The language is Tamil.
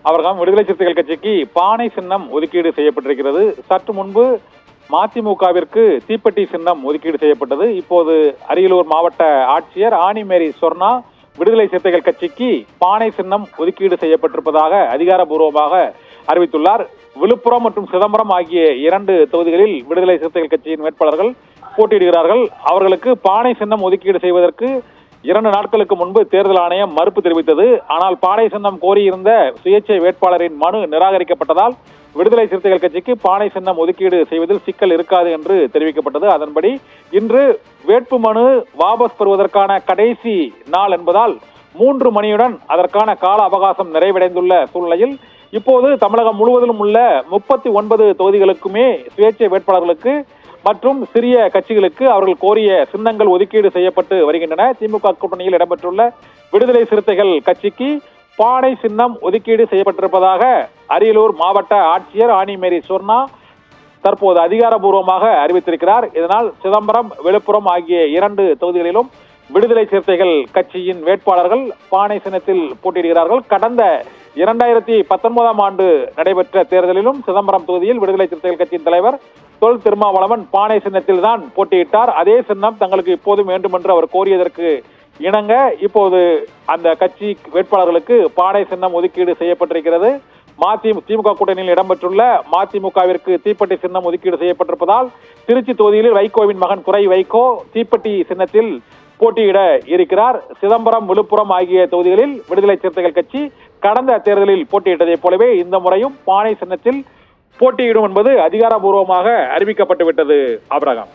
அவர்கள் விடுதலை சிறுத்தைகள் கட்சிக்கு பானை சின்னம் ஒதுக்கீடு செய்யப்பட்டிருக்கிறது. சற்று முன்பு மதிமுகவிற்கு தீப்பெட்டி சின்னம் ஒதுக்கீடு செய்யப்பட்டது. இப்போது அரியலூர் மாவட்ட ஆட்சியர் ஆனிமேரி சொர்ணா விடுதலை சிறுத்தைகள் கட்சிக்கு பானை சின்னம் ஒதுக்கீடு செய்யப்பட்டிருப்பதாக அதிகாரப்பூர்வமாக அறிவித்துள்ளார். விழுப்புரம் மற்றும் சிதம்பரம் ஆகிய 2 தொகுதிகளில் விடுதலை சிறுத்தைகள் கட்சியின் வேட்பாளர்கள் போட்டியிடுகிறார்கள். அவர்களுக்கு பானை சின்னம் ஒதுக்கீடு செய்வதற்கு 2 நாட்களுக்கு முன்பு தேர்தல் ஆணையம் மறுப்பு தெரிவித்தது. ஆனால் பானை சின்னம் கோரியிருந்த சுயேட்சை வேட்பாளரின் மனு நிராகரிக்கப்பட்டதால் விடுதலை சிறுத்தைகள் கட்சிக்கு பானை சின்னம் ஒதுக்கீடு செய்வதில் சிக்கல் இருக்காது என்று தெரிவிக்கப்பட்டது. அதன்படி இன்று வேட்புமனு வாபஸ் பெறுவதற்கான கடைசி நாள் என்பதால் 3 மணியுடன் அதற்கான கால அவகாசம் நிறைவடைந்துள்ள சூழ்நிலையில் இப்போது தமிழகம் முழுவதிலும் உள்ள 39 தொகுதிகளுக்குமே சுயேட்சை வேட்பாளர்களுக்கு மற்றும் சிறிய கட்சிகளுக்கு அவர்கள் கோரிய சின்னங்கள் ஒதுக்கீடு செய்யப்பட்டு வருகின்றன. திமுக கூட்டணியில் இடம்பெற்றுள்ள விடுதலை சிறுத்தைகள் கட்சிக்கு பானை சின்னம் ஒதுக்கீடு செய்யப்பட்டிருப்பதாக அரியலூர் மாவட்ட ஆட்சியர் ஆனிமேரி சொர்ணா தற்போது அதிகாரப்பூர்வமாக அறிவித்திருக்கிறார். இதனால் சிதம்பரம், விழுப்புரம் ஆகிய 2 தொகுதிகளிலும் விடுதலை சிறுத்தைகள் கட்சியின் வேட்பாளர்கள் பானை சின்னத்தில் போட்டியிடுகிறார்கள். கடந்த 2019ஆம் ஆண்டு நடைபெற்ற தேர்தலிலும் சிதம்பரம் தொகுதியில் விடுதலை சிறுத்தைகள் கட்சியின் தலைவர் தொல் திருமாவளவன் பானை சின்னத்தில் தான் போட்டியிட்டார். அதே சின்னம் தங்களுக்கு இப்போதும் வேண்டும் என்று அவர் கோரியதற்கு இணங்க இப்போது அந்த கட்சி வேட்பாளர்களுக்கு பானை சின்னம் ஒதுக்கீடு செய்யப்பட்டிருக்கிறது. திமுக கூட்டணியில் இடம்பெற்றுள்ள மதிமுகவிற்கு தீப்பெட்டி சின்னம் ஒதுக்கீடு செய்யப்பட்டிருப்பதால் திருச்சி தொகுதியில் வைகோவின் மகன் குறை வைகோ தீப்பெட்டி சின்னத்தில் போட்டியிட இருக்கிறார். சிதம்பரம், விழுப்புரம் ஆகிய தொகுதிகளில் விடுதலை சிறுத்தைகள் கட்சி கடந்த தேர்தலில் போட்டியிட்டதை போலவே இந்த முறையும் பானை சின்னத்தில் போட்டியிடும் என்பது அதிகாரப்பூர்வமாக அறிவிக்கப்பட்டு விட்டது. ஆபிரகாம்.